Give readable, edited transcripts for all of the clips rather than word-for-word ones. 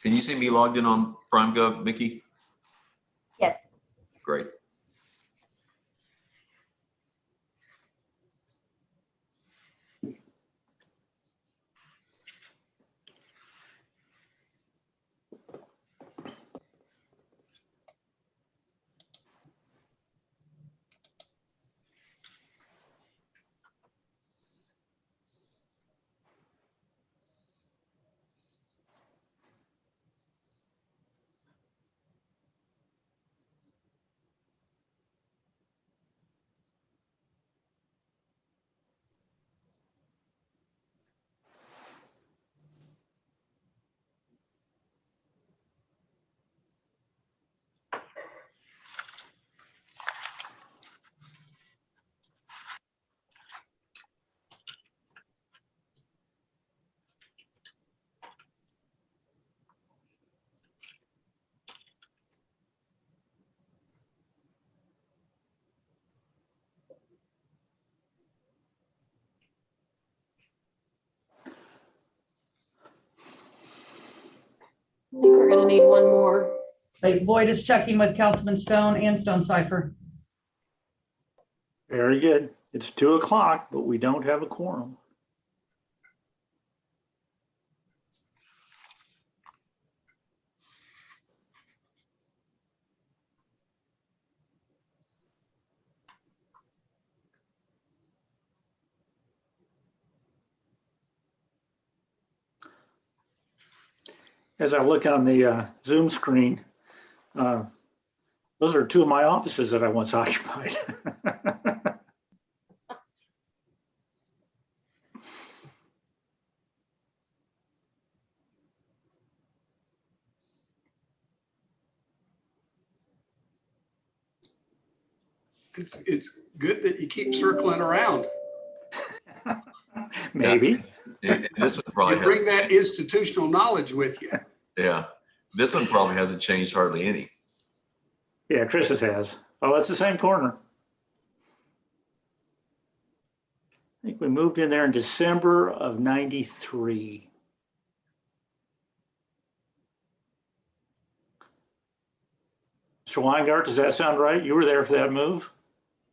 Can you see me logged in on PrimeGov, Mickey? Yes. Great. I think we're gonna need one more. Like Boyd is checking with Councilman Stone and Stonecipher. Very good. It's 2 o'clock, but we don't have a quorum. As I look on the Zoom screen, those are 2 of my offices that I once occupied. It's good that you keep circling around. Maybe. And this one probably You bring that institutional knowledge with you. yeah. This one probably hasn't changed hardly any. Yeah, Chris's has. Oh, that's the same corner. I think we moved in there in December of '93. Mr. Weingart, does that sound right? You were there for that move?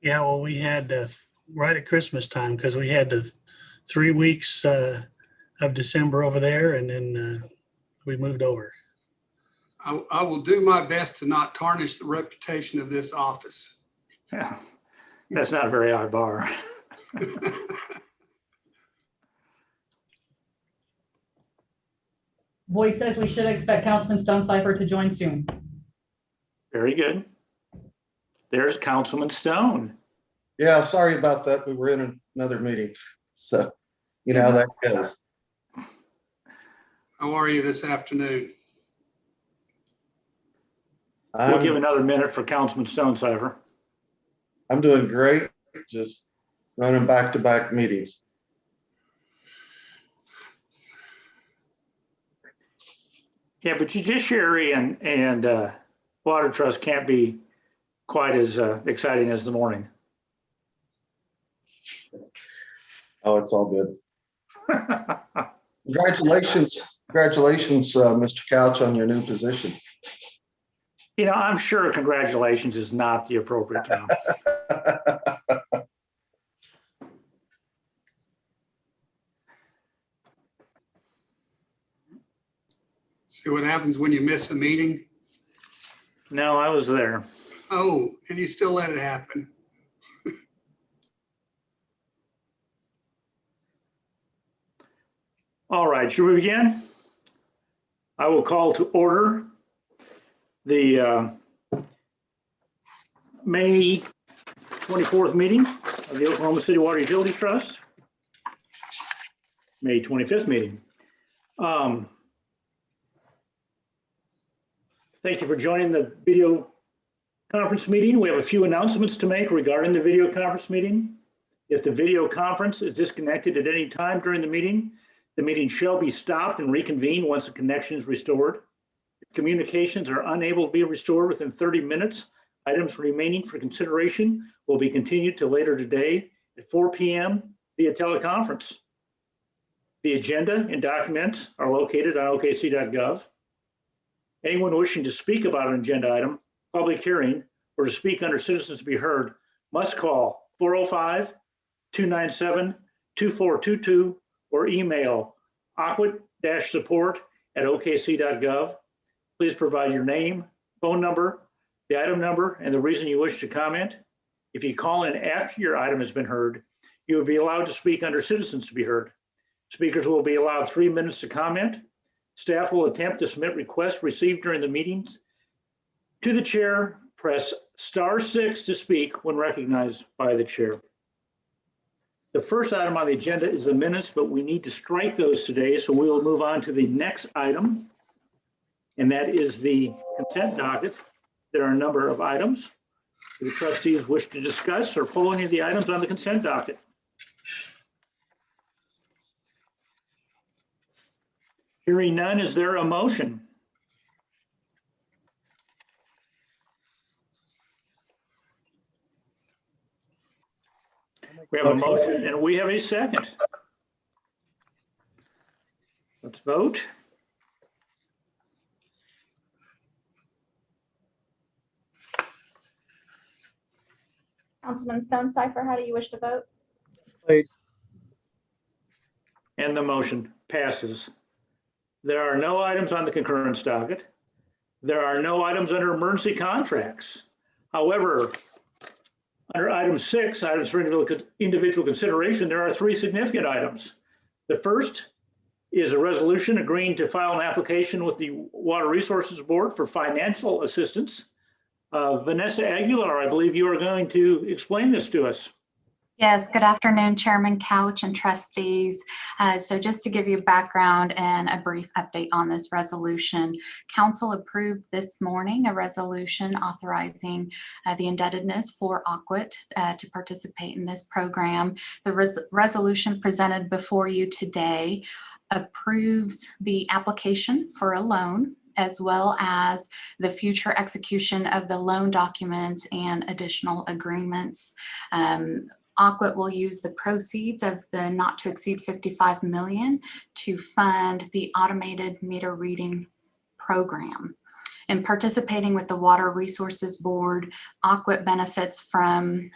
Yeah, well, we had right at Christmas time because we had the 3 weeks of December over there, and then we moved over. I will do my best to not tarnish the reputation of this office. Yeah, that's not a very high bar. Boyd says we should expect Councilman Stonecipher to join soon. Very good. There's Councilman Stone. Yeah, sorry about that. We were in another meeting. So, you know how that goes. How are you this afternoon? We'll give another minute for Councilman Stonecipher. I'm doing great. Just running back-to-back meetings. Yeah, but judiciary and water trust can't be quite as exciting as the morning. Oh, it's all good. Congratulations, Mr. Couch, on your new position. You know, I'm sure congratulations is not the appropriate term. See what happens when you miss a meeting? No, I was there. Oh, and you still let it happen. All right, should we begin? I will call to order the May 24th meeting of the Oklahoma City Water Utilities Trust. May 25th meeting. Thank you for joining the video conference meeting. We have a few announcements to make regarding the video conference meeting. If the video conference is disconnected at any time during the meeting shall be stopped and reconvened once the connection is restored. If communications are unable to be restored within 30 minutes, items remaining for consideration will be continued to later today at 4 p.m. via teleconference. The agenda and documents are located on okc.gov. Anyone wishing to speak about an agenda item, public hearing, or to speak under citizens to be heard must call 405-297-2422 or email aquit-support@okc.gov. Please provide your name, phone number, the item number, and the reason you wish to comment. If you call in after your item has been heard, you will be allowed to speak under citizens to be heard. Speakers will be allowed 3 minutes to comment. Staff will attempt to submit requests received during the meetings. To the chair, press *6 to speak when recognized by the chair. The first item on the agenda is the minutes, but we need to strike those today, so we will move on to the next item, and that is the consent docket. There are a number of items. Do the trustees wish to discuss or pull any of the items on the consent docket? Hearing none, is there a motion? We have a motion and we have a second. Let's vote. Councilman Stone Cipher, how do you wish to vote? Please. And the motion passes. There are no items on the concurrence docket. There are no items under emergency contracts. However, under item 6, items for individual consideration, there are 3 significant items. The first is a resolution agreeing to file an application with the Water Resources Board for financial assistance. Vanessa Aguilar, I believe you are going to explain this to us. Yes, good afternoon, Chairman Couch and trustees. So just to give you background and a brief update on this resolution, Council approved this morning a resolution authorizing the indebtedness for Aquit to participate in this program. The resolution presented before you today approves the application for a loan, as well as the future execution of the loan documents and additional agreements. Aquit will use the proceeds of the not to exceed 55 million to fund the automated meter reading program. In participating with the Water Resources Board, Aquit benefits from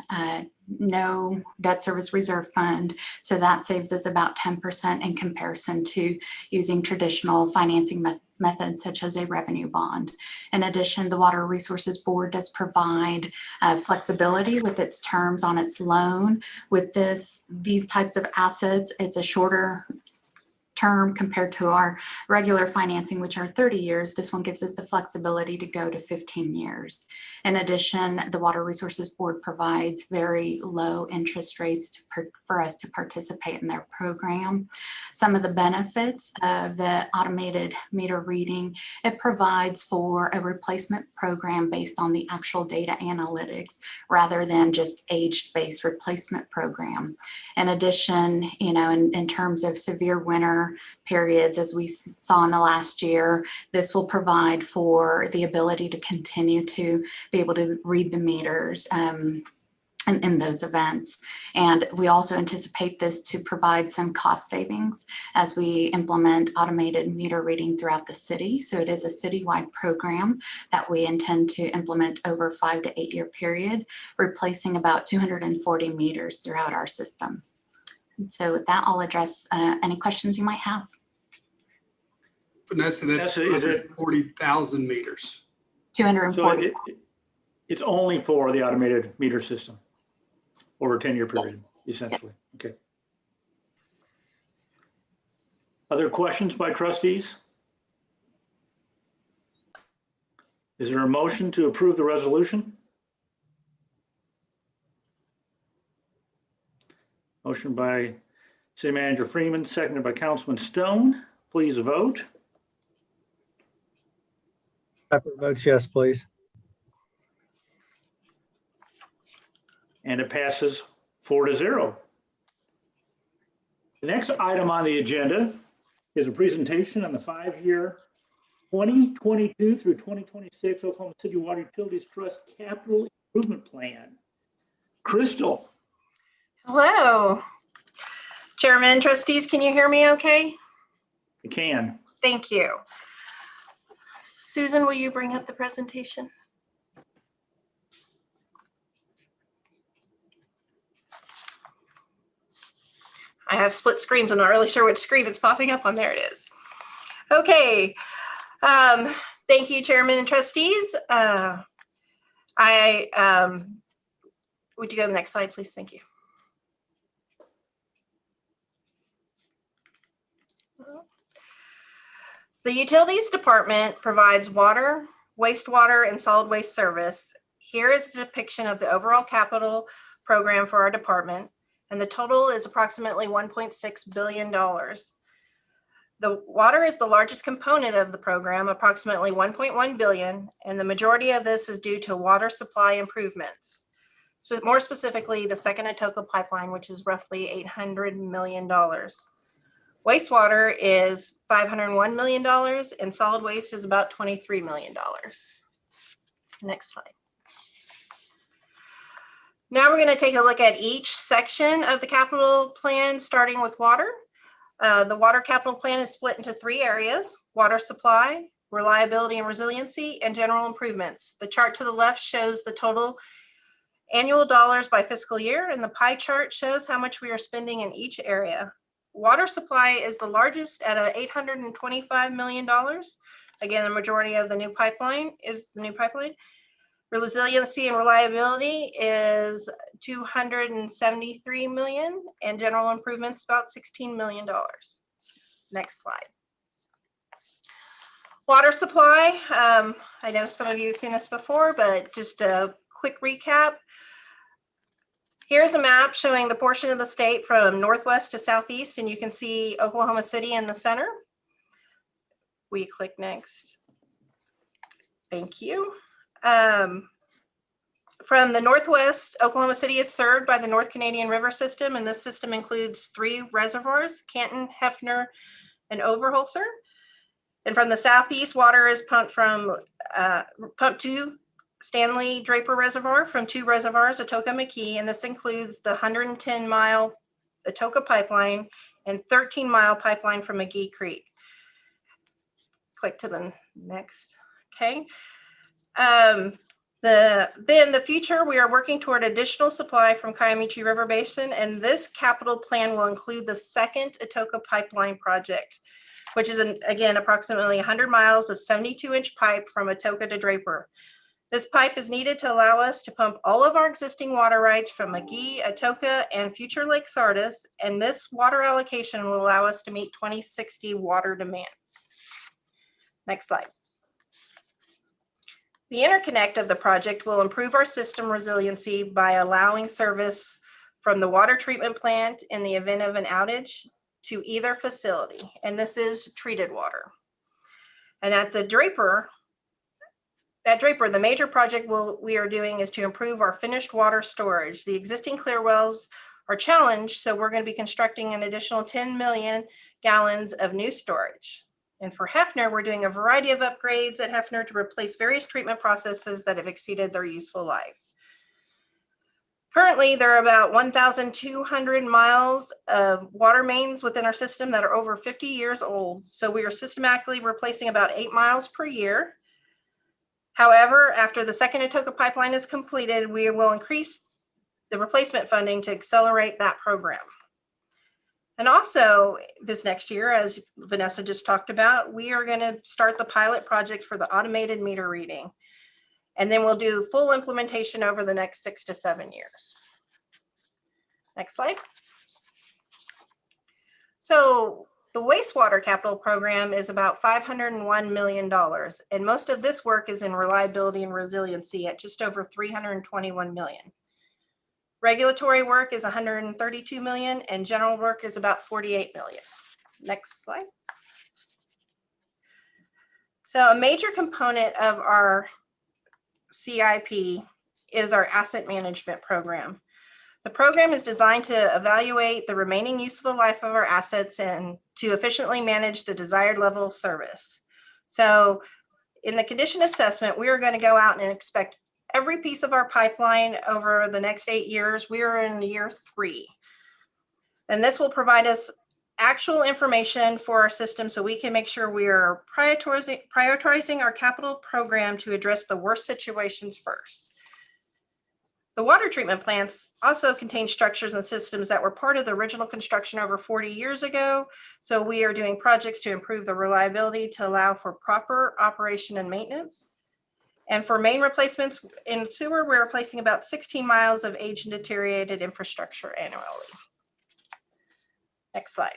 no debt service reserve fund, so that saves us about 10% in comparison to using traditional financing methods such as a revenue bond. In addition, the Water Resources Board does provide flexibility with its terms on its loan. With these types of assets, it's a shorter term compared to our regular financing, which are 30 years. This one gives us the flexibility to go to 15 years. In addition, the Water Resources Board provides very low interest rates for us to participate in their program. Some of the benefits of the automated meter reading, it provides for a replacement program based on the actual data analytics rather than just age-based replacement program. In addition, in terms of severe winter periods, as we saw in the last year, this will provide for the ability to continue to be able to read the meters in those events. And we also anticipate this to provide some cost savings as we implement automated meter reading throughout the city. So it is a citywide program that we intend to implement over a 5 to 8 year period, replacing about 240 meters throughout our system. So with that, I'll address any questions you might have. Vanessa, that's Is it 40,000 meters. 240. So it's only for the automated meter system over a 10-year period, essentially. Okay. Other questions by trustees? Is there a motion to approve the resolution? Motion by City Manager Freeman, seconded by Councilman Stone. Please vote. Pepper votes yes, please. And it passes 4-0. The next item on the agenda is a presentation on the 5-year 2022 through 2026 Oklahoma City Water Utilities Trust Capital Improvement Plan. Crystal. Hello. Chairman, trustees, can you hear me okay? You can. Thank you. Susan, will you bring up the presentation? I have split screens. I'm not really sure which screen it's popping up on. There it is. Okay. Thank you, Chairman and trustees. Would you go to the next slide, please? Thank you. The Utilities Department provides water, wastewater, and solid waste service. Here is a depiction of the overall capital program for our department, and the total is approximately $1.6 billion. The water is the largest component of the program, approximately $1.1 billion, and the majority of this is due to water supply improvements. More specifically, the Second Atoka pipeline, which is roughly $800 million. Wastewater is $501 million, and solid waste is about $23 million. Next slide. Now we're going to take a look at each section of the capital plan, starting with water. The water capital plan is split into 3 areas: water supply, reliability and resiliency, and general improvements. The chart to the left shows the total annual dollars by fiscal year, and the pie chart shows how much we are spending in each area. Water supply is the largest at $825 million. Again, the majority of the new pipeline is the new pipeline. Resiliency and reliability is $273 million, and general improvements about $16 million. Next slide. Water supply. I know some of you have seen this before, but just a quick recap. Here's a map showing the portion of the state from northwest to southeast, and you can see Oklahoma City in the center. We click next. Thank you. From the northwest, Oklahoma City is served by the North Canadian River System, and this system includes 3 reservoirs: Canton, Hefner, and Overholser. And from the southeast, water is pumped to Stanley Draper Reservoir from 2 reservoirs, Atoka McKee, and this includes the 110-mile Atoka pipeline and 13-mile pipeline from McGee Creek. Click to the next. Okay. Then the future, we are working toward additional supply from Kiamichi River Basin, and this capital plan will include the second Atoka pipeline project, which is again approximately 100 miles of 72-inch pipe from Atoka to Draper. This pipe is needed to allow us to pump all of our existing water rights from McGee, Atoka, and future Lake Sardis, and this water allocation will allow us to meet 2060 water demands. Next slide. The interconnect of the project will improve our system resiliency by allowing service from the water treatment plant in the event of an outage to either facility, and this is treated water. And at Draper, the major project we are doing is to improve our finished water storage. The existing clear wells are challenged, so we're going to be constructing an additional 10 million gallons of new storage. And for Hefner, we're doing a variety of upgrades at Hefner to replace various treatment processes that have exceeded their useful life. Currently, there are about 1,200 miles of water mains within our system that are over 50 years old. So we are systematically replacing about 8 miles per year. However, after the second Atoka pipeline is completed, we will increase the replacement funding to accelerate that program. And also this next year, as Vanessa just talked about, we are going to start the pilot project for the automated meter reading. And then we'll do full implementation over the next 6 to 7 years. Next slide. So the wastewater capital program is about $501 million. And most of this work is in reliability and resiliency at just over $321 million. Regulatory work is $132 million, and general work is about $48 million. Next slide. So a major component of our CIP is our asset management program. The program is designed to evaluate the remaining useful life of our assets and to efficiently manage the desired level of service. So in the condition assessment, we are going to go out and inspect every piece of our pipeline over the next 8 years. We are in year 3. And this will provide us actual information for our system so we can make sure we are prioritizing our capital program to address the worst situations first. The water treatment plants also contain structures and systems that were part of the original construction over 40 years ago. So we are doing projects to improve the reliability to allow for proper operation and maintenance. And for main replacements in sewer, we're replacing about 16 miles of aged and deteriorated infrastructure annually. Next slide.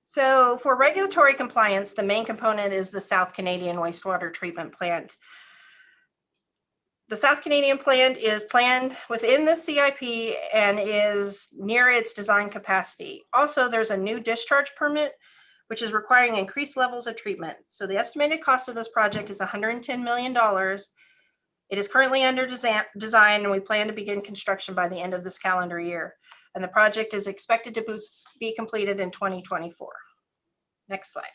So for regulatory compliance, the main component is the South Canadian wastewater treatment plant. The South Canadian plant is planned within the CIP and is near its design capacity. Also, there's a new discharge permit, which is requiring increased levels of treatment. So the estimated cost of this project is $110 million. It is currently under design, and we plan to begin construction by the end of this calendar year. And the project is expected to be completed in 2024. Next slide.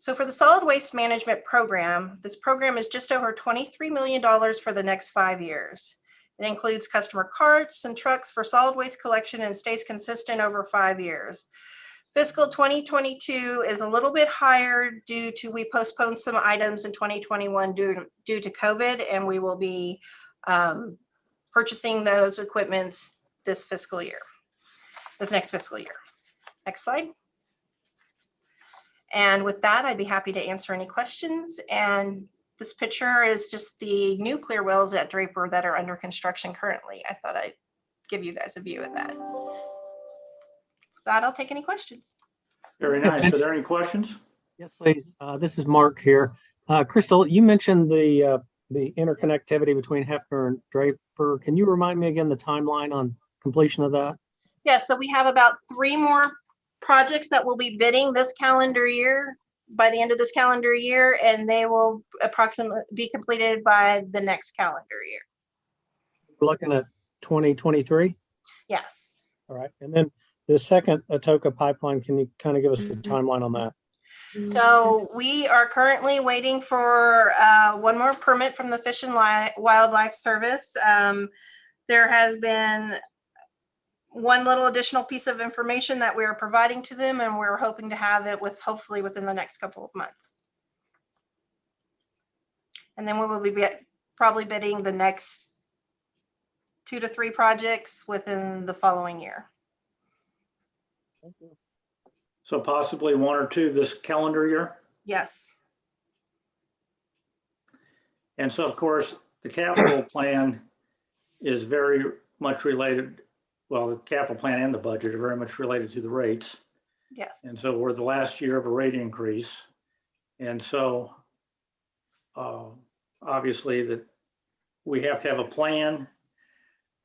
So for the solid waste management program, this program is just over $23 million for the next 5 years. It includes customer carts and trucks for solid waste collection and stays consistent over 5 years. Fiscal 2022 is a little bit higher due to we postponed some items in 2021 due to COVID, and we will be purchasing those equipments this next fiscal year. Next slide. And with that, I'd be happy to answer any questions. And this picture is just the new clear wells at Draper that are under construction currently. I thought I'd give you guys a view of that. With that, I'll take any questions. Very nice. Are there any questions? Yes, please. This is Mark here. Crystal, you mentioned the interconnectivity between Hefner and Draper. Can you remind me again the timeline on completion of that? Yeah, so we have about 3 more projects that will be bidding this calendar year, by the end of this calendar year, and they will approximately be completed by the next calendar year. We're looking at 2023? Yes. All right. And then the second Atoka pipeline, can you kind of give us the timeline on that? So we are currently waiting for one more permit from the Fish and Wildlife Service. There has been one little additional piece of information that we are providing to them, and we're hoping to have it hopefully within the next couple of months. And then we will be probably bidding the next 2 to 3 projects within the following year. So possibly 1 or 2 this calendar year? Yes. And so, of course, the capital plan is very much related. Well, the capital plan and the budget are very much related to the rates. Yes. And so we're the last year of a rate increase. And so obviously that we have to have a plan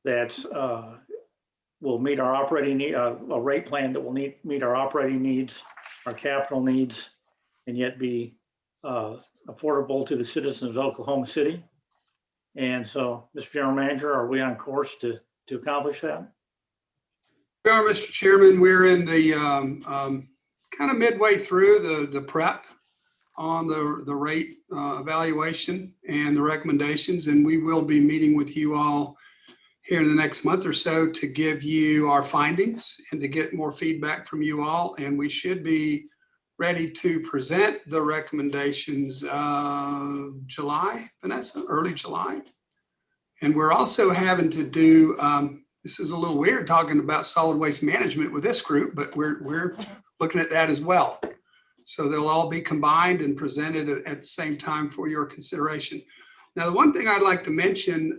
that will meet our operating need, a rate plan that will meet our operating needs, our capital needs, and yet be affordable to the citizens of Oklahoma City. And so, Mr. General Manager, are we on course to accomplish that? We are, Mr. Chairman. We're in the kind of midway through the prep on the rate evaluation and the recommendations, and we will be meeting with you all here in the next month or so to give you our findings and to get more feedback from you all. And we should be ready to present the recommendations July, Vanessa, early July. And we're also having to do, this is a little weird talking about solid waste management with this group, but we're looking at that as well. So they'll all be combined and presented at the same time for your consideration. Now, the one thing I'd like to mention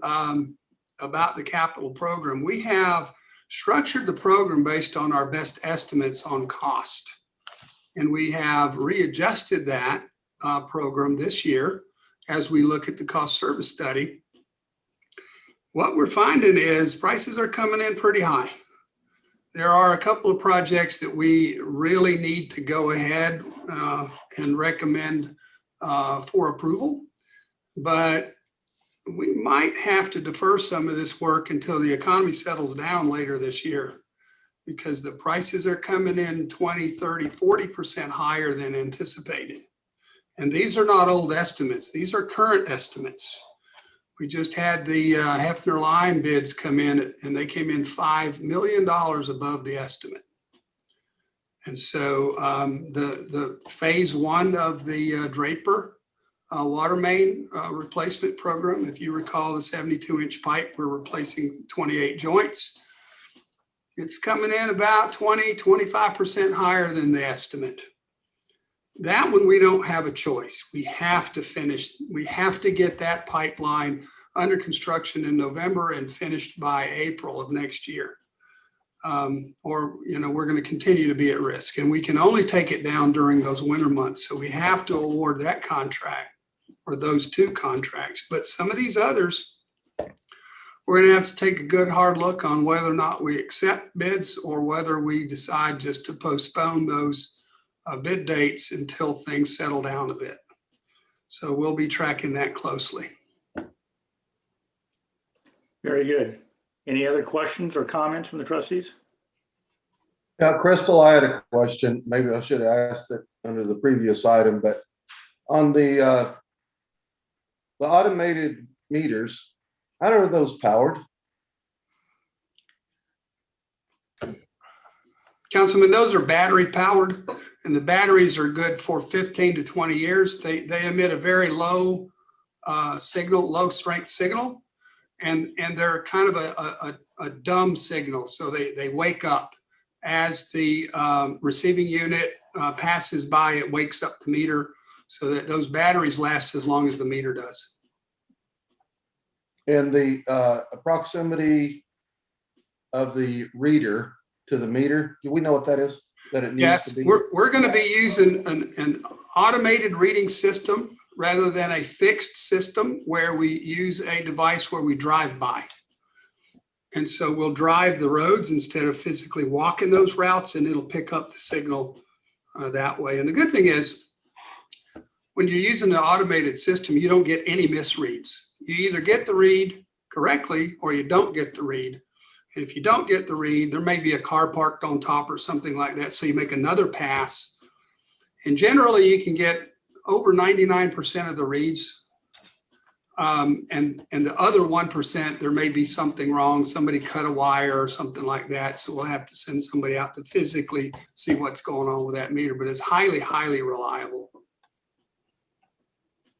about the capital program, we have structured the program based on our best estimates on cost. And we have readjusted that program this year as we look at the cost service study. What we're finding is prices are coming in pretty high. There are a couple of projects that we really need to go ahead and recommend for approval, but we might have to defer some of this work until the economy settles down later this year, because the prices are coming in 20, 30, 40% higher than anticipated. And these are not old estimates. These are current estimates. We just had the Hefner line bids come in, and they came in $5 million above the estimate. And so the phase one of the Draper water main replacement program, if you recall the 72-inch pipe, we're replacing 28 joints. It's coming in about 25% higher than the estimate. That one, we don't have a choice. We have to finish. We have to get that pipeline under construction in November and finished by April of next year. Or, we're going to continue to be at risk, and we can only take it down during those winter months. So we have to award that contract or those two contracts. But some of these others, we're going to have to take a good hard look on whether or not we accept bids or whether we decide just to postpone those bid dates until things settle down a bit. So we'll be tracking that closely. Very good. Any other questions or comments from the trustees? Yeah, Crystal, I had a question. Maybe I should have asked it under the previous item, but on the automated meters, how are those powered? Councilman, those are battery powered, and the batteries are good for 15 to 20 years. They emit a very low signal, low strength signal, and they're kind of a dumb signal. So they wake up as the receiving unit passes by, it wakes up the meter, so that those batteries last as long as the meter does. And the proximity of the reader to the meter, do we know what that is? That it needs to Yes, be? we're going to be using an automated reading system rather than a fixed system where we use a device where we drive by. And so we'll drive the roads instead of physically walking those routes, and it'll pick up the signal that way. And the good thing is, when you're using an automated system, you don't get any misreads. You either get the read correctly or you don't get the read. And if you don't get the read, there may be a car parked on top or something like that. So you make another pass. And generally you can get over 99% of the reads. And the other 1%, there may be something wrong. Somebody cut a wire or something like that. So we'll have to send somebody out to physically see what's going on with that meter, but it's highly, highly reliable.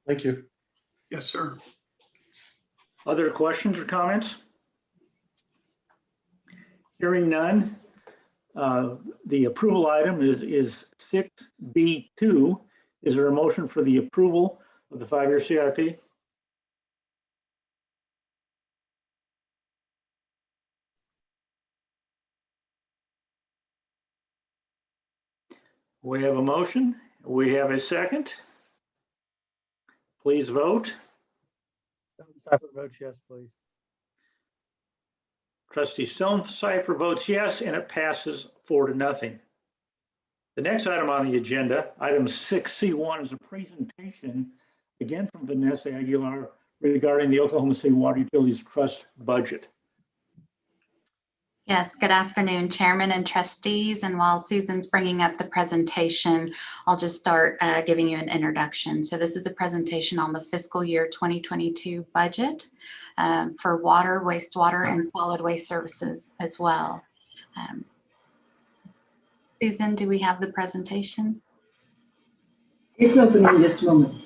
Thank you. Yes, sir. Other questions or comments? Hearing none, the approval item is 6B2. Is there a motion for the approval of the 5-year CIP? We have a motion. We have a second. Please vote. Stonecipher votes yes, please. Trustee Stonecipher votes yes, and it passes 4-0. The next item on the agenda, item 6C1, is a presentation, again from Vanessa Aguilar, regarding the Oklahoma City Water Utilities Trust budget. Yes, good afternoon, Chairman and trustees. And while Susan's bringing up the presentation, I'll just start giving you an introduction. So this is a presentation on the fiscal year 2022 budget for water, wastewater, and solid waste services as well. Susan, do we have the presentation? It's open in just a moment.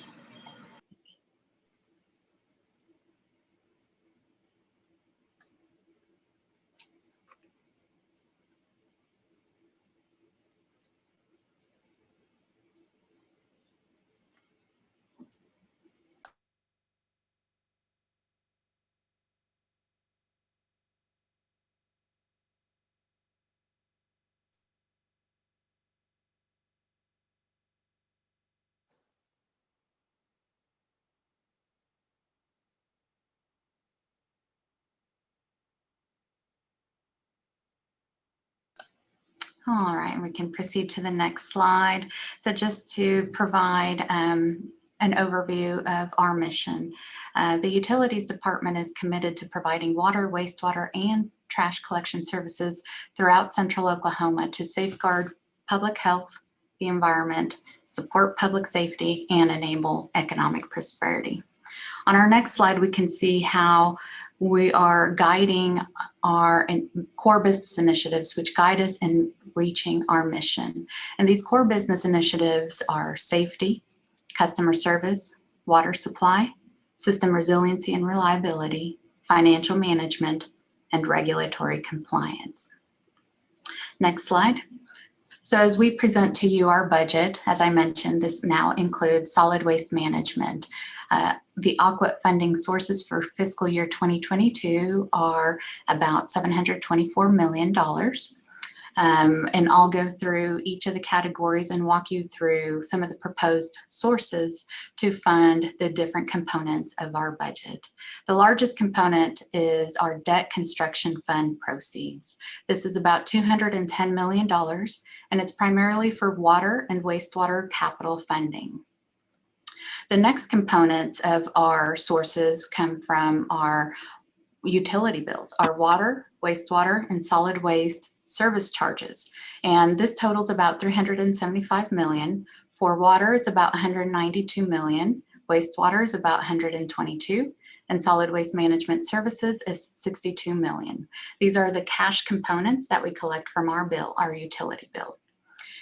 All right, we can proceed to the next slide. So just to provide an overview of our mission, the Utilities Department is committed to providing water, wastewater, and trash collection services throughout central Oklahoma to safeguard public health, the environment, support public safety, and enable economic prosperity. On our next slide, we can see how we are guiding our core business initiatives, which guide us in reaching our mission. And these core business initiatives are safety, customer service, water supply, system resiliency and reliability, financial management, and regulatory compliance. Next slide. So as we present to you our budget, as I mentioned, this now includes solid waste management. The AQUIT funding sources for fiscal year 2022 are about $724 million. And I'll go through each of the categories and walk you through some of the proposed sources to fund the different components of our budget. The largest component is our debt construction fund proceeds. This is about $210 million, and it's primarily for water and wastewater capital funding. The next components of our sources come from our utility bills, our water, wastewater, and solid waste service charges. And this totals about $375 million. For water, it's about $192 million. Wastewater is about $122, and solid waste management services is $62 million. These are the cash components that we collect from our bill, our utility bill.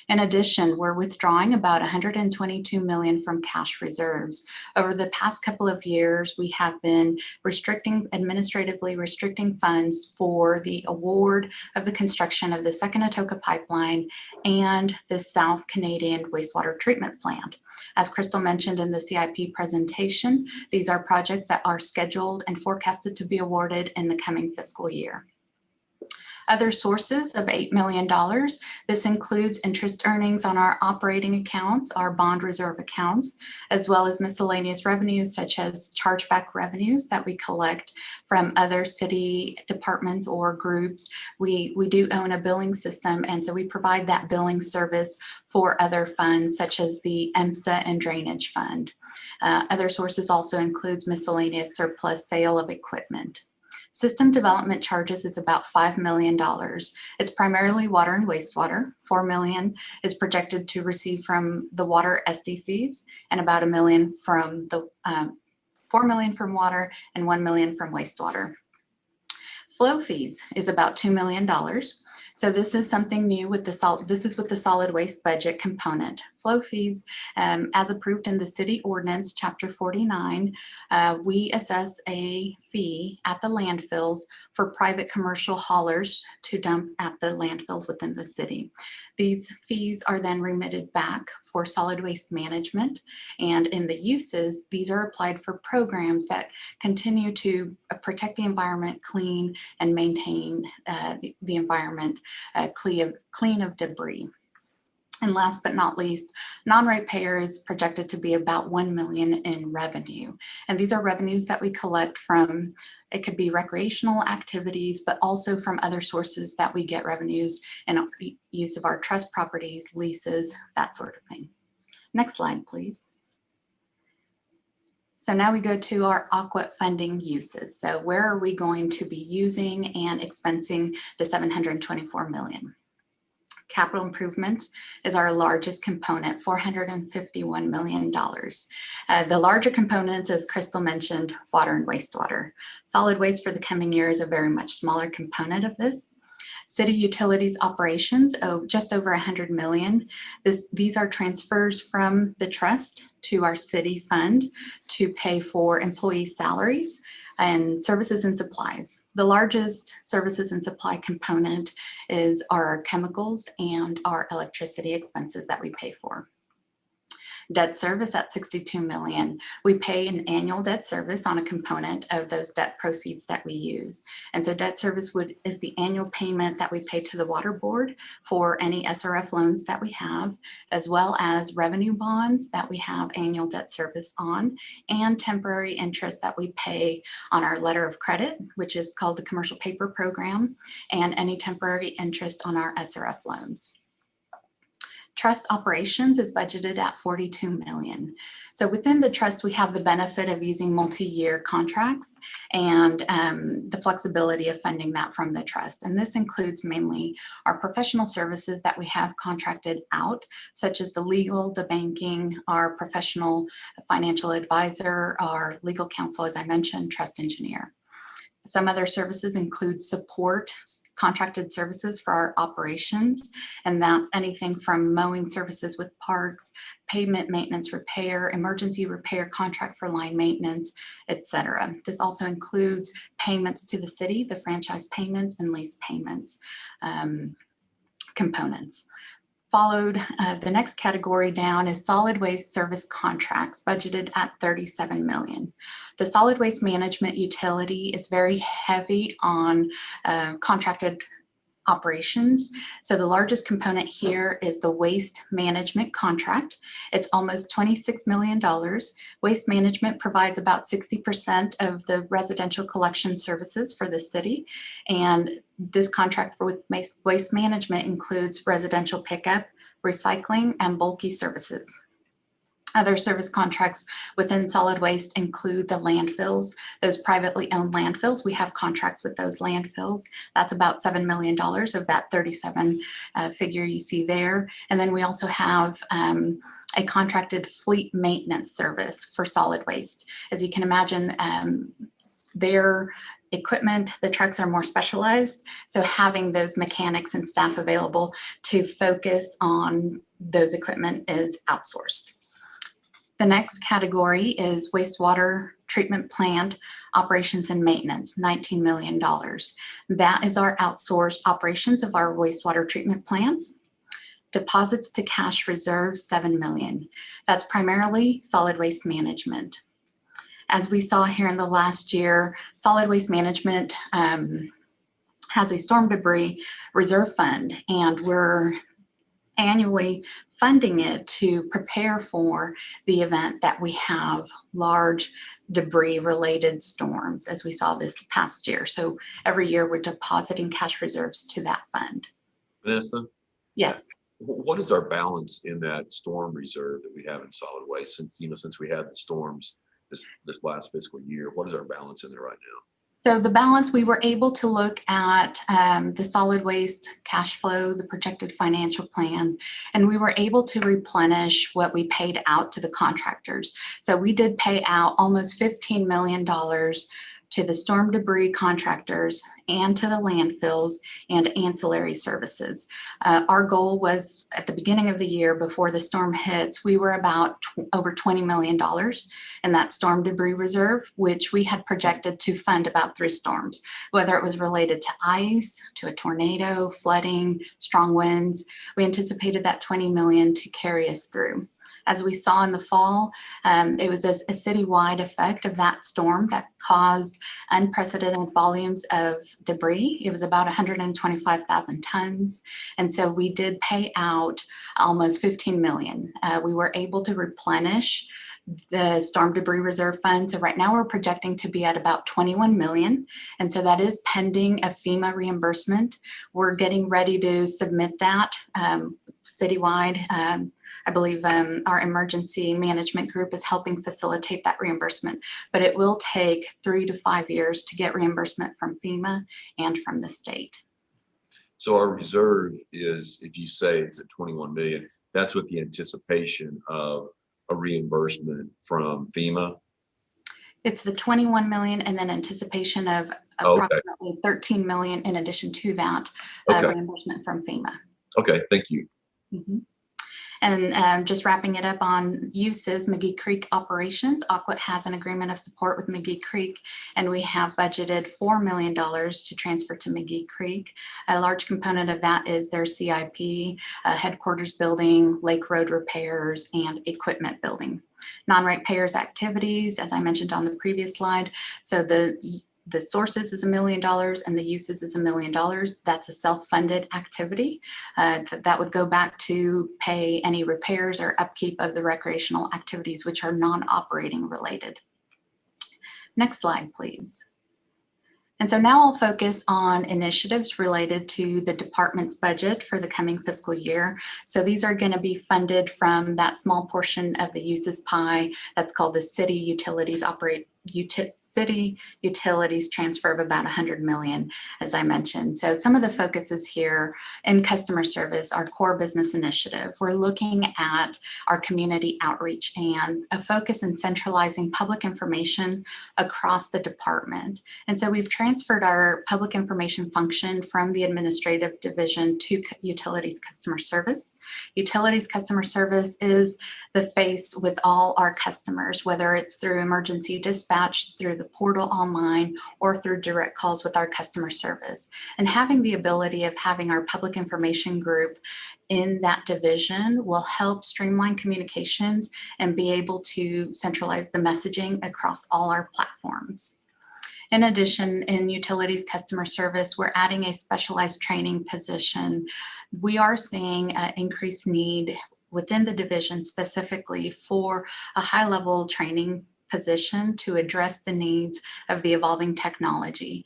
In addition, we're withdrawing about $122 million from cash reserves. Over the past couple of years, we have been administratively restricting funds for the award of the construction of the Second Atoka Pipeline and the South Canadian Wastewater Treatment Plant. As Crystal mentioned in the CIP presentation, these are projects that are scheduled and forecasted to be awarded in the coming fiscal year. Other sources of $8 million. This includes interest earnings on our operating accounts, our bond reserve accounts, as well as miscellaneous revenues such as chargeback revenues that we collect from other city departments or groups. We do own a billing system, and so we provide that billing service for other funds such as the EMSA and Drainage Fund. Other sources also includes miscellaneous surplus sale of equipment. System development charges is about $5 million. It's primarily water and wastewater. $4 million is projected to receive from the water SDCs, and about $1 million from the $4 million from water and $1 million from wastewater. Flow fees is about $2 million. So this is something new with the solid waste budget component. Flow fees, as approved in the city ordinance, chapter 49, we assess a fee at the landfills for private commercial haulers to dump at the landfills within the city. These fees are then remitted back for solid waste management, and in the uses, these are applied for programs that continue to protect the environment, clean, and maintain the environment clean of debris. And last but not least, non-ratepayer is projected to be about $1 million in revenue. And these are revenues that we collect from, it could be recreational activities, but also from other sources that we get revenues and use of our trust properties, leases, that sort of thing. Next slide, please. So now we go to our AQUIT funding uses. So where are we going to be using and expensing the $724 million? Capital improvements is our largest component, $451 million. The larger components, as Crystal mentioned, water and wastewater. Solid waste for the coming year is a very much smaller component of this. City utilities operations, just over $100 million. These are transfers from the trust to our city fund to pay for employee salaries and services and supplies. The largest services and supply component is our chemicals and our electricity expenses that we pay for. Debt service at $62 million. We pay an annual debt service on a component of those debt proceeds that we use. And so debt service is the annual payment that we pay to the water board for any SRF loans that we have, as well as revenue bonds that we have annual debt service on, and temporary interest that we pay on our letter of credit, which is called the commercial paper program, and any temporary interest on our SRF loans. Trust operations is budgeted at 42 million. So within the trust, we have the benefit of using multi-year contracts and the flexibility of funding that from the trust. And this includes mainly our professional services that we have contracted out, such as the legal, the banking, our professional financial advisor, our legal counsel, as I mentioned, trust engineer. Some other services include support, contracted services for our operations, and that's anything from mowing services with parks, pavement maintenance repair, emergency repair contract for line maintenance, etc. This also includes payments to the city, the franchise payments and lease payments components. Followed, the next category down is solid waste service contracts, budgeted at 37 million. The solid waste management utility is very heavy on contracted operations. So the largest component here is the waste management contract. It's almost $26 million. Waste management provides about 60% of the residential collection services for the city. And this contract with waste management includes residential pickup, recycling, and bulky services. Other service contracts within solid waste include the landfills, those privately owned landfills. We have contracts with those landfills. That's about $7 million of that 37 figure you see there. And then we also have a contracted fleet maintenance service for solid waste. As you can imagine, their equipment, the trucks are more specialized. So having those mechanics and staff available to focus on those equipment is outsourced. The next category is wastewater treatment plant operations and maintenance, $19 million. That is our outsourced operations of our wastewater treatment plants. Deposits to cash reserves, $7 million. That's primarily solid waste management. As we saw here in the last year, solid waste management has a storm debris reserve fund, and we're annually funding it to prepare for the event that we have large debris related storms, as we saw this past year. So every year we're depositing cash reserves to that fund. Vanessa, Yes. what is our balance in that storm reserve that we have in solid waste since we had the storms this last fiscal year? What is our balance in there right now? So the balance, we were able to look at the solid waste cash flow, the projected financial plan, and we were able to replenish what we paid out to the contractors. So we did pay out almost $15 million to the storm debris contractors and to the landfills and ancillary services. Our goal was at the beginning of the year before the storm hits, we were about over $20 million in that storm debris reserve, which we had projected to fund about 3 storms, whether it was related to ice, to a tornado, flooding, strong winds. We anticipated that 20 million to carry us through. As we saw in the fall, it was a citywide effect of that storm that caused unprecedented volumes of debris. It was about 125,000 tons. And so we did pay out almost 15 million. We were able to replenish the storm debris reserve fund. So right now we're projecting to be at about 21 million. And so that is pending a FEMA reimbursement. We're getting ready to submit that citywide. I believe our emergency management group is helping facilitate that reimbursement, but it will take 3 to 5 years to get reimbursement from FEMA and from the state. So our reserve is, if you say it's at 21 million, that's with the anticipation of a reimbursement from FEMA? It's the 21 million and then anticipation of approximately 13 million in addition to that reimbursement from FEMA. Okay, thank you. Mm-hmm. And just wrapping it up on uses, McGee Creek operations, Aquit has an agreement of support with McGee Creek, and we have budgeted $4 million to transfer to McGee Creek. A large component of that is their CIP, headquarters building, lake road repairs, and equipment building. Non-ratepayers activities, as I mentioned on the previous slide, so the sources is $1 million and the uses is $1 million. That's a self-funded activity that would go back to pay any repairs or upkeep of the recreational activities, which are non-operating related. Next slide, please. And so now I'll focus on initiatives related to the department's budget for the coming fiscal year. So these are going to be funded from that small portion of the uses pie that's called the city utilities city utilities transfer of about 100 million, as I mentioned. So some of the focuses here in customer service, our core business initiative, we're looking at our community outreach and a focus in centralizing public information across the department. And so we've transferred our public information function from the administrative division to utilities customer service. Utilities customer service is the face with all our customers, whether it's through emergency dispatch, through the portal online, or through direct calls with our customer service. And having the ability of having our public information group in that division will help streamline communications and be able to centralize the messaging across all our platforms. In addition, in utilities customer service, we're adding a specialized training position. We are seeing an increased need within the division specifically for a high-level training position to address the needs of the evolving technology.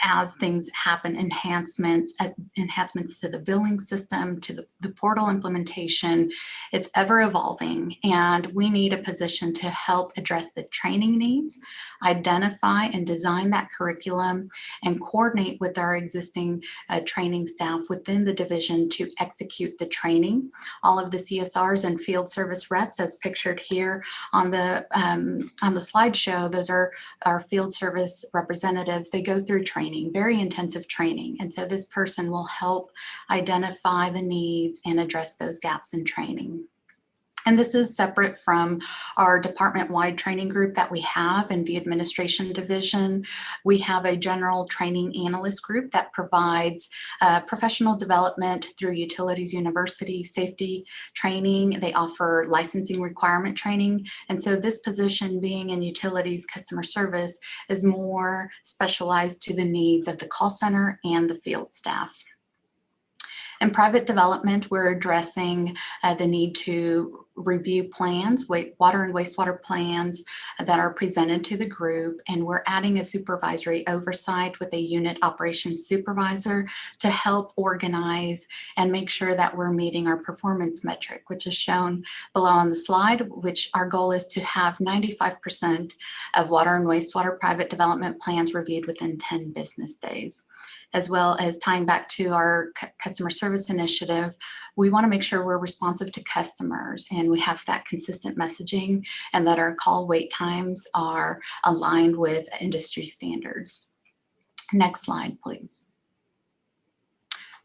As things happen, enhancements to the billing system, to the portal implementation, it's ever evolving, and we need a position to help address the training needs, identify and design that curriculum, and coordinate with our existing training staff within the division to execute the training. All of the CSRs and field service reps, as pictured here on the slideshow, those are our field service representatives. They go through training, very intensive training. And so this person will help identify the needs and address those gaps in training. And this is separate from our department-wide training group that we have in the administration division. We have a general training analyst group that provides professional development through Utilities University safety training. They offer licensing requirement training. And so this position, being in utilities customer service, is more specialized to the needs of the call center and the field staff. In private development, we're addressing the need to review plans, water and wastewater plans that are presented to the group, and we're adding a supervisory oversight with a unit operations supervisor to help organize and make sure that we're meeting our performance metric, which is shown below on the slide, which our goal is to have 95% of water and wastewater private development plans reviewed within 10 business days. As well as tying back to our customer service initiative, we want to make sure we're responsive to customers and we have that consistent messaging and that our call wait times are aligned with industry standards. Next slide, please.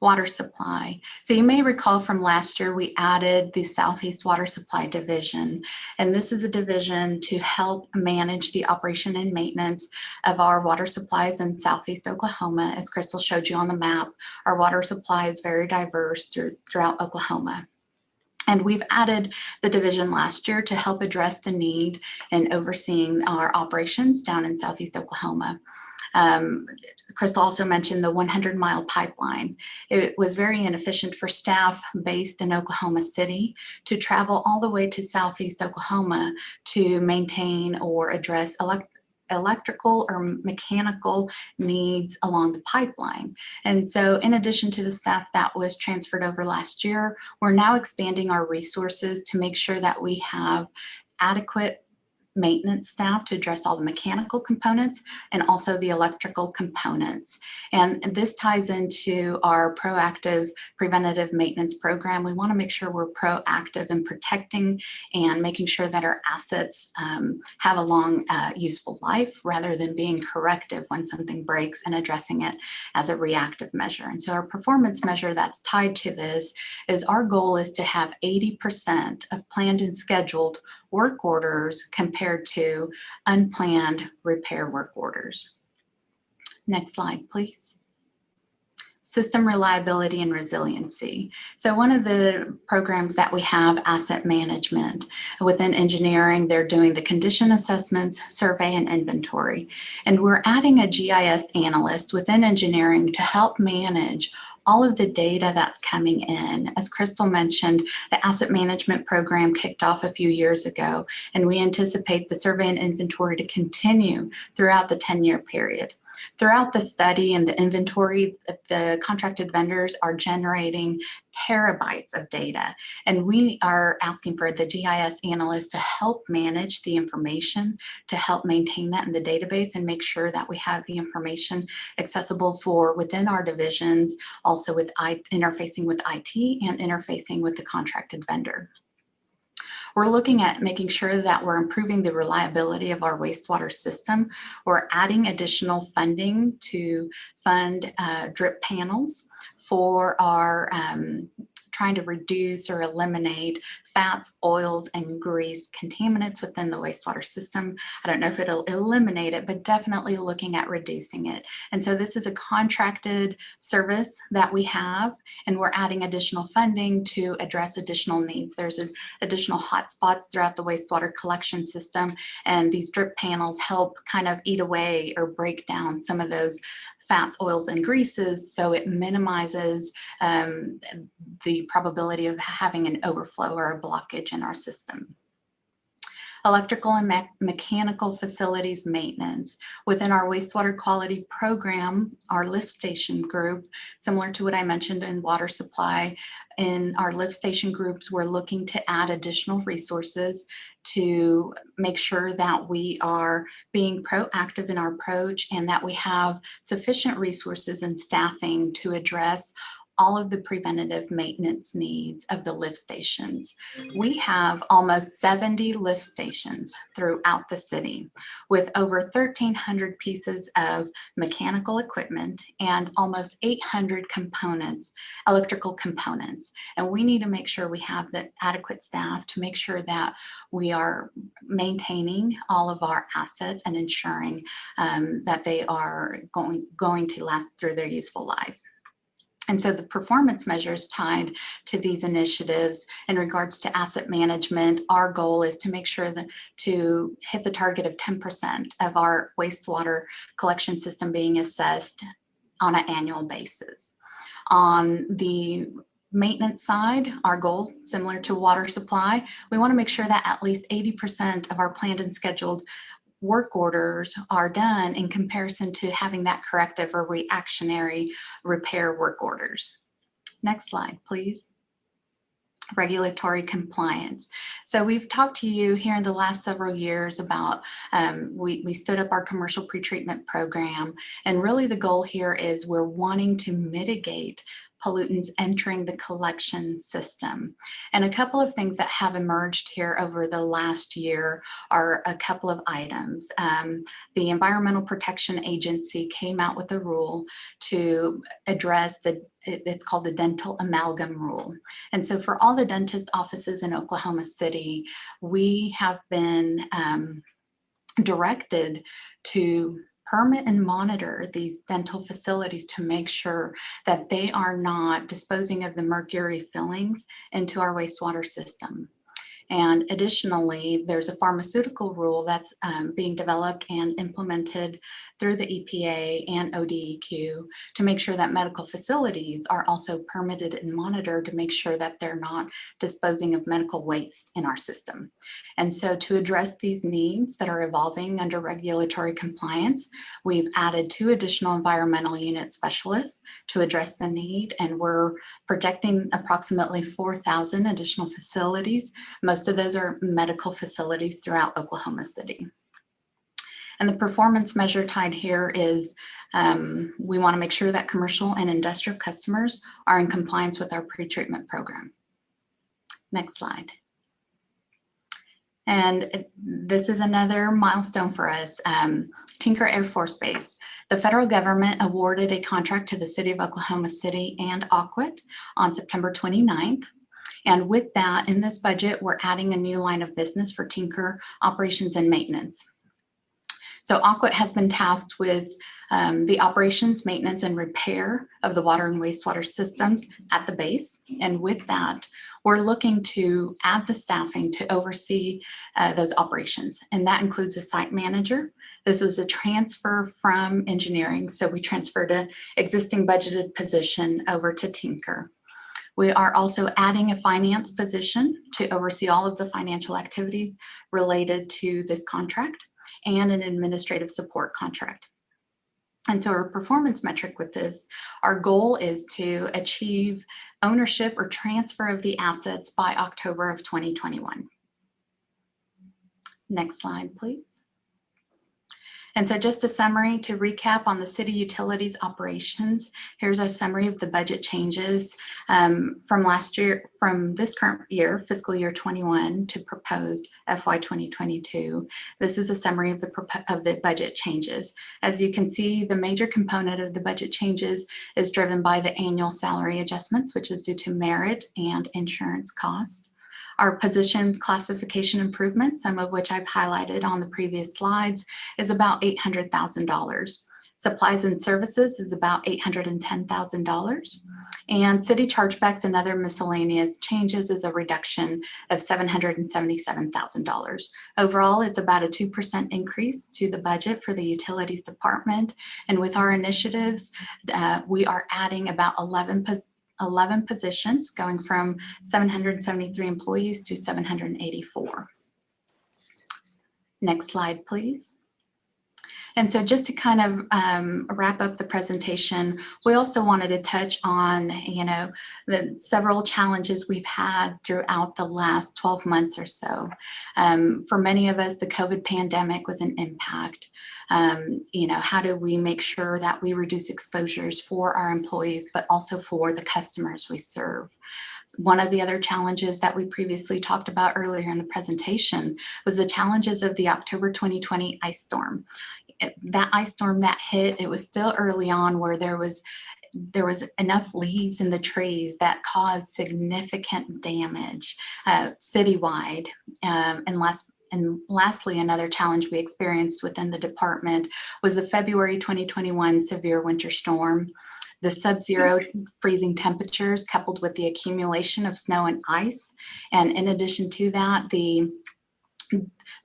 Water supply. So you may recall from last year, we added the Southeast Water Supply Division, and this is a division to help manage the operation and maintenance of our water supplies in Southeast Oklahoma. As Crystal showed you on the map, our water supply is very diverse throughout Oklahoma. And we've added the division last year to help address the need in overseeing our operations down in Southeast Oklahoma. Crystal also mentioned the 100-mile pipeline. It was very inefficient for staff based in Oklahoma City to travel all the way to Southeast Oklahoma to maintain or address electrical or mechanical needs along the pipeline. And so in addition to the staff that was transferred over last year, we're now expanding our resources to make sure that we have adequate maintenance staff to address all the mechanical components and also the electrical components. And this ties into our proactive preventative maintenance program. We want to make sure we're proactive in protecting and making sure that our assets have a long useful life rather than being corrective when something breaks and addressing it as a reactive measure. And so our performance measure that's tied to this is our goal is to have 80% of planned and scheduled work orders compared to unplanned repair work orders. Next slide, please. System reliability and resiliency. So one of the programs that we have, asset management. Within engineering, they're doing the condition assessments, survey, and inventory. And we're adding a GIS analyst within engineering to help manage all of the data that's coming in. As Crystal mentioned, the asset management program kicked off a few years ago, and we anticipate the survey and inventory to continue throughout the 10-year period. Throughout the study and the inventory, the contracted vendors are generating terabytes of data, and we are asking for the GIS analyst to help manage the information, to help maintain that in the database and make sure that we have the information accessible for within our divisions, also with interfacing with IT and interfacing with the contracted vendor. We're looking at making sure that we're improving the reliability of our wastewater system. We're adding additional funding to fund drip panels for our trying to reduce or eliminate fats, oils, and grease contaminants within the wastewater system. I don't know if it'll eliminate it, but definitely looking at reducing it. And so this is a contracted service that we have, and we're adding additional funding to address additional needs. There's additional hotspots throughout the wastewater collection system, and these drip panels help kind of eat away or break down some of those fats, oils, and greases, so it minimizes the probability of having an overflow or a blockage in our system. Electrical and mechanical facilities maintenance. Within our wastewater quality program, our lift station group, similar to what I mentioned in water supply, in our lift station groups, we're looking to add additional resources to make sure that we are being proactive in our approach and that we have sufficient resources and staffing to address all of the preventative maintenance needs of the lift stations. We have almost 70 lift stations throughout the city with over 1,300 pieces of mechanical equipment and almost 800 components, electrical components. And we need to make sure we have the adequate staff to make sure that we are maintaining all of our assets and ensuring that they are going to last through their useful life. And so the performance measures tied to these initiatives in regards to asset management, our goal is to make sure that to hit the target of 10% of our wastewater collection system being assessed on an annual basis. On the maintenance side, our goal, similar to water supply, we want to make sure that at least 80% of our planned and scheduled work orders are done in comparison to having that corrective or reactionary repair work orders. Next slide, please. Regulatory compliance. So we've talked to you here in the last several years about, we stood up our commercial pretreatment program, and really the goal here is we're wanting to mitigate pollutants entering the collection system. And a couple of things that have emerged here over the last year are a couple of items. The Environmental Protection Agency came out with a rule to address it's called the dental amalgam rule. And so for all the dentist offices in Oklahoma City, we have been directed to permit and monitor these dental facilities to make sure that they are not disposing of the mercury fillings into our wastewater system. And additionally, there's a pharmaceutical rule that's being developed and implemented through the EPA and ODEQ to make sure that medical facilities are also permitted and monitored to make sure that they're not disposing of medical waste in our system. And so to address these needs that are evolving under regulatory compliance, we've added 2 additional environmental unit specialists to address the need, and we're projecting approximately 4,000 additional facilities. Most of those are medical facilities throughout Oklahoma City. And the performance measure tied here is we want to make sure that commercial and industrial customers are in compliance with our pretreatment program. Next slide. And this is another milestone for us. Tinker Air Force Base. The federal government awarded a contract to the City of Oklahoma City and Aquit on September 29th. And with that, in this budget, we're adding a new line of business for Tinker operations and maintenance. So Aquit has been tasked with the operations, maintenance, and repair of the water and wastewater systems at the base. And with that, we're looking to add the staffing to oversee those operations. And that includes a site manager. This was a transfer from engineering. So we transferred an existing budgeted position over to Tinker. We are also adding a finance position to oversee all of the financial activities related to this contract, and an administrative support contract. And so our performance metric with this, our goal is to achieve ownership or transfer of the assets by October of 2021. Next slide, please. And so just a summary to recap on the city utilities operations. Here's our summary of the budget changes from last year, from this current year, fiscal year 21 to proposed FY 2022. This is a summary of the budget changes. As you can see, the major component of the budget changes is driven by the annual salary adjustments, which is due to merit and insurance costs. Our position classification improvements, some of which I've highlighted on the previous slides, is about $800,000. Supplies and services is about $810,000. And city chargebacks and other miscellaneous changes is a reduction of $777,000. Overall, it's about a 2% increase to the budget for the utilities department. And with our initiatives, we are adding about 11 positions, going from 773 employees to 784. Next slide, please. And so just to kind of wrap up the presentation, we also wanted to touch on, the several challenges we've had throughout the last 12 months or so. For many of us, the COVID pandemic was an impact. How do we make sure that we reduce exposures for our employees, but also for the customers we serve? One of the other challenges that we previously talked about earlier in the presentation was the challenges of the October 2020 ice storm. That ice storm that hit, it was still early on where there was enough leaves in the trees that caused significant damage citywide. And lastly, another challenge we experienced within the department was the February 2021 severe winter storm. The sub-zero freezing temperatures coupled with the accumulation of snow and ice. And in addition to that, the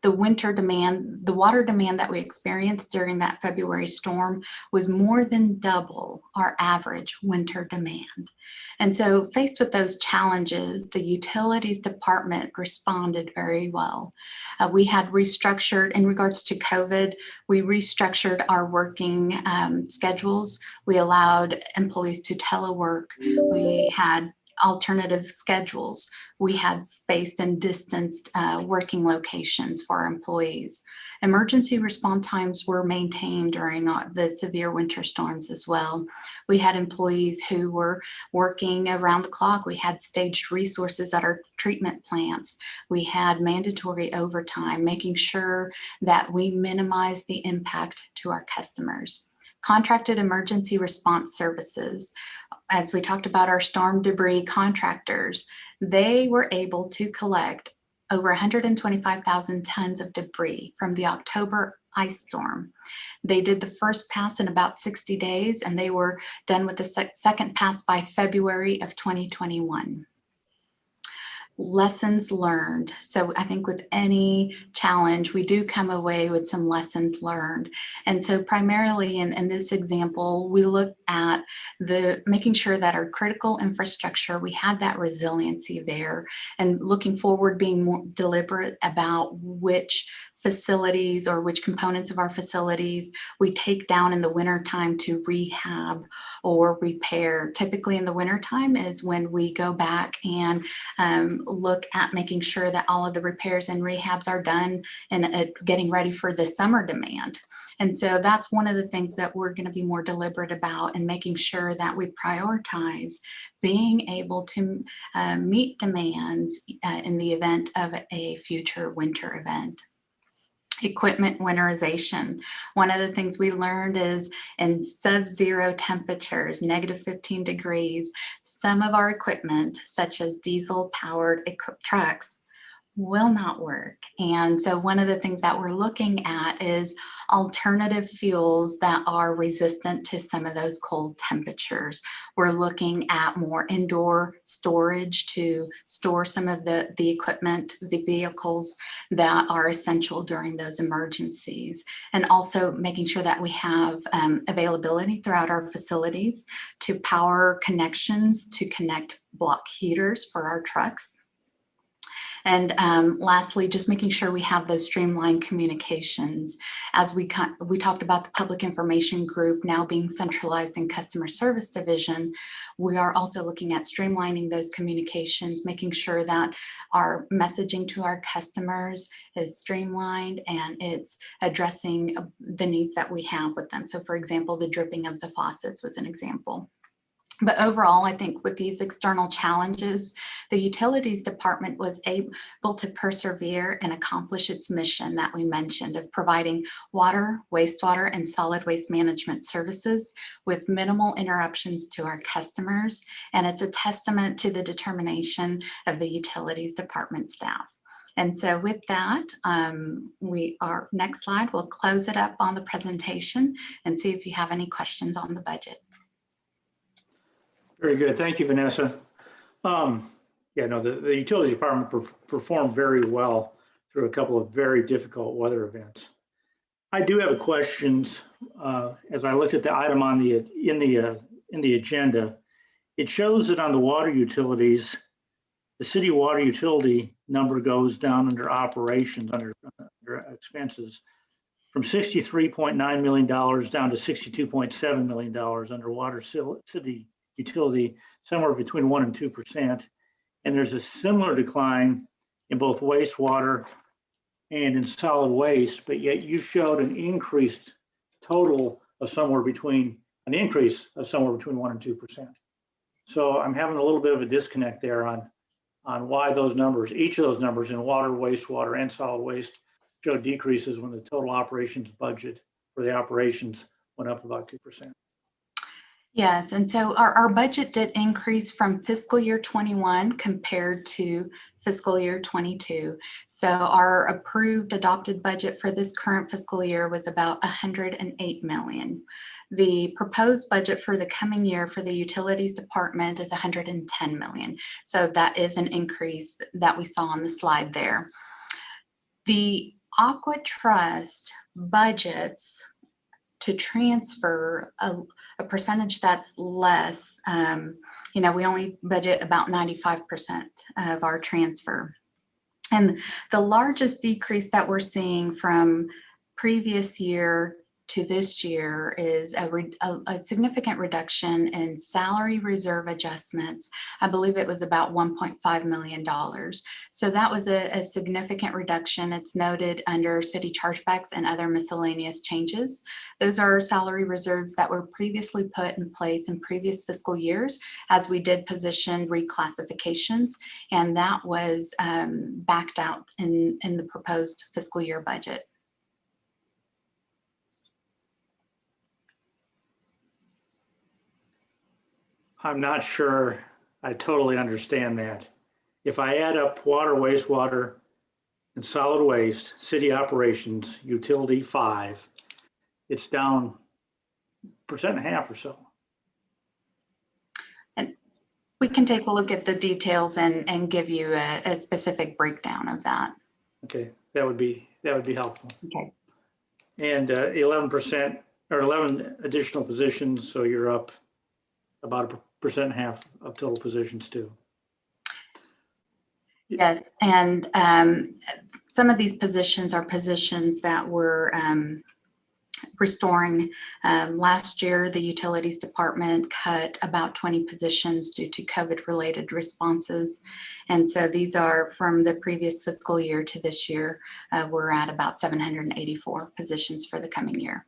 winter demand, the water demand that we experienced during that February storm was more than double our average winter demand. And so faced with those challenges, the utilities department responded very well. We had restructured, in regards to COVID, we restructured our working schedules. We allowed employees to telework. We had alternative schedules. We had spaced and distanced working locations for our employees. Emergency response times were maintained during the severe winter storms as well. We had employees who were working around the clock. We had staged resources at our treatment plants. We had mandatory overtime, making sure that we minimize the impact to our customers. Contracted emergency response services. As we talked about our storm debris contractors, they were able to collect over 125,000 tons of debris from the October ice storm. They did the first pass in about 60 days, and they were done with the second pass by February of 2021. Lessons learned. So I think with any challenge, we do come away with some lessons learned. And so primarily in this example, we look at making sure that our critical infrastructure, we had that resiliency there, and looking forward, being more deliberate about which facilities or which components of our facilities we take down in the winter time to rehab or repair. Typically in the winter time is when we go back and look at making sure that all of the repairs and rehabs are done and getting ready for the summer demand. And so that's one of the things that we're going to be more deliberate about, and making sure that we prioritize being able to meet demands in the event of a future winter event. Equipment winterization. One of the things we learned is in sub-zero temperatures, -15 degrees, some of our equipment, such as diesel-powered trucks, will not work. And so one of the things that we're looking at is alternative fuels that are resistant to some of those cold temperatures. We're looking at more indoor storage to store some of the equipment, the vehicles that are essential during those emergencies, and also making sure that we have availability throughout our facilities to power connections to connect block heaters for our trucks. And lastly, just making sure we have those streamlined communications. As we talked about the public information group now being centralized in customer service division, we are also looking at streamlining those communications, making sure that our messaging to our customers is streamlined and it's addressing the needs that we have with them. So for example, the dripping of the faucets was an example. But overall, I think with these external challenges, the utilities department was able to persevere and accomplish its mission that we mentioned of providing water, wastewater, and solid waste management services with minimal interruptions to our customers. And it's a testament to the determination of the utilities department staff. And so with that, next slide, we'll close it up on the presentation and see if you have any questions on the budget. Very good. Thank you, Vanessa. Yeah, no, the utilities department performed very well through a couple of very difficult weather events. I do have questions. As I looked at the item on in the agenda, it shows that on the water utilities, the city water utility number goes down under operations, under expenses, from $63.9 million down to $62.7 million under water city utility, somewhere between 1% and 2%. And there's a similar decline in both wastewater and in solid waste, but yet you showed an increased total of somewhere between, an increase of somewhere between 1% and 2%. So I'm having a little bit of a disconnect there on why those numbers, each of those numbers in water, wastewater, and solid waste show decreases when the total operations budget for the operations went up about 2%. Yes, and so our budget did increase from fiscal year 21 compared to fiscal year 22. So our approved adopted budget for this current fiscal year was about 108 million. The proposed budget for the coming year for the utilities department is 110 million. So that is an increase that we saw on the slide there. The Aqua Trust budgets to transfer a percentage that's less. We only budget about 95% of our transfer. And the largest decrease that we're seeing from previous year to this year is a significant reduction in salary reserve adjustments. I believe it was about $1.5 million. So that was a significant reduction. It's noted under city chargebacks and other miscellaneous changes. Those are salary reserves that were previously put in place in previous fiscal years as we did position reclassifications, and that was backed out in the proposed fiscal year budget. I'm not sure I totally understand that. If I add up water, wastewater, and solid waste, city operations, utility 5, it's down 1.5% or so. And we can take a look at the details and give you a specific breakdown of that. Okay, that would be helpful. Okay. And 11% or 11 additional positions, so you're up about 1.5% of total positions too. Yes, and some of these positions are positions that we're restoring. Last year, the utilities department cut about 20 positions due to COVID-related responses. And so these are from the previous fiscal year to this year. We're at about 784 positions for the coming year.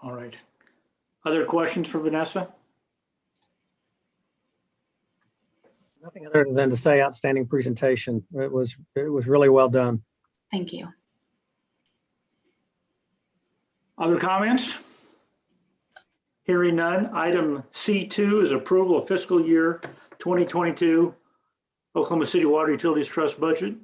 All right. Other questions for Vanessa? Nothing other than to say outstanding presentation. It was really well done. Thank you. Other comments? Hearing none. Item C2 is approval of fiscal year 2022 Oklahoma City Water Utilities Trust budget.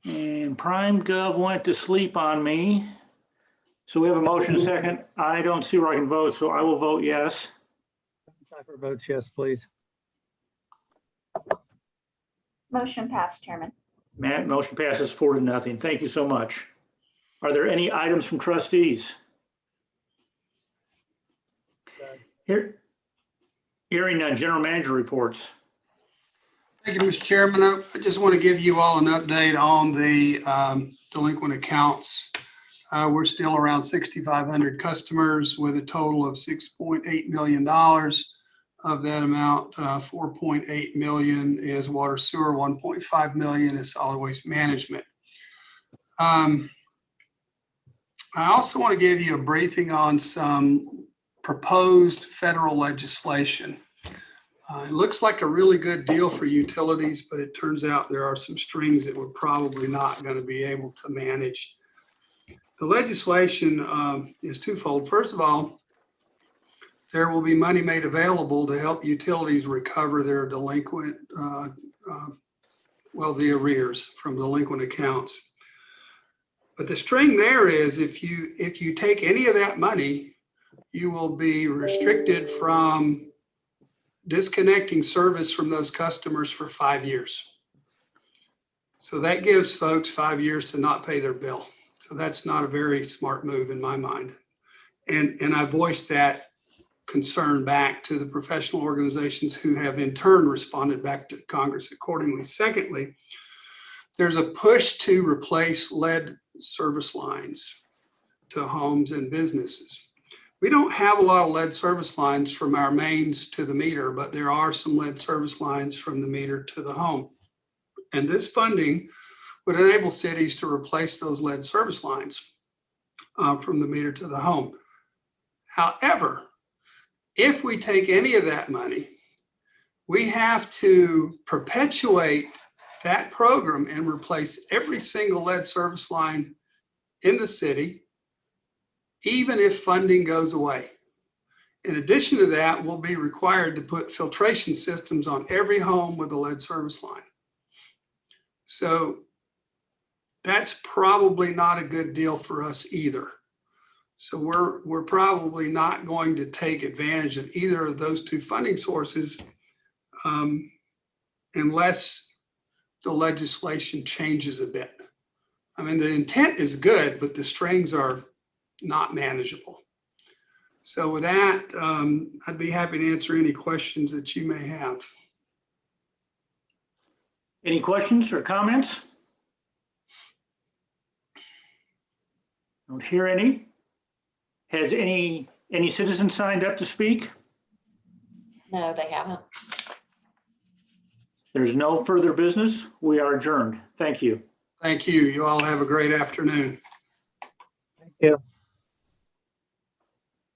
And PrimeGov went to sleep on me. So we have a motion second. I don't see where I can vote, so I will vote yes. Cipher votes yes, please. Motion passed, Chairman. Matt, motion passes 4-0. Thank you so much. Are there any items from trustees? Hearing none, general manager reports. Thank you, Mr. Chairman. I just want to give you all an update on the delinquent accounts. We're still around 6,500 customers with a total of $6.8 million. Of that amount, 4.8 million is water sewer, 1.5 million is solid waste management. I also want to give you a briefing on some proposed federal legislation. It looks like a really good deal for utilities, but it turns out there are some strings that we're probably not going to be able to manage. The legislation is twofold. First of all, there will be money made available to help utilities recover their delinquent, the arrears from delinquent accounts. But the string there is if you take any of that money, you will be restricted from disconnecting service from those customers for 5 years. So that gives folks 5 years to not pay their bill. So that's not a very smart move in my mind. And I voiced that concern back to the professional organizations who have in turn responded back to Congress accordingly. Secondly, there's a push to replace lead service lines to homes and businesses. We don't have a lot of lead service lines from our mains to the meter, but there are some lead service lines from the meter to the home. And this funding would enable cities to replace those lead service lines from the meter to the home. However, if we take any of that money, we have to perpetuate that program and replace every single lead service line in the city, even if funding goes away. In addition to that, we'll be required to put filtration systems on every home with a lead service line. So that's probably not a good deal for us either. So we're probably not going to take advantage of either of those two funding sources unless the legislation changes a bit. I mean, the intent is good, but the strings are not manageable. So with that, I'd be happy to answer any questions that you may have. Any questions or comments? Don't hear any. Has any citizen signed up to speak? No, they haven't. There's no further business. We are adjourned. Thank you. Thank you. You all have a great afternoon. Thank you.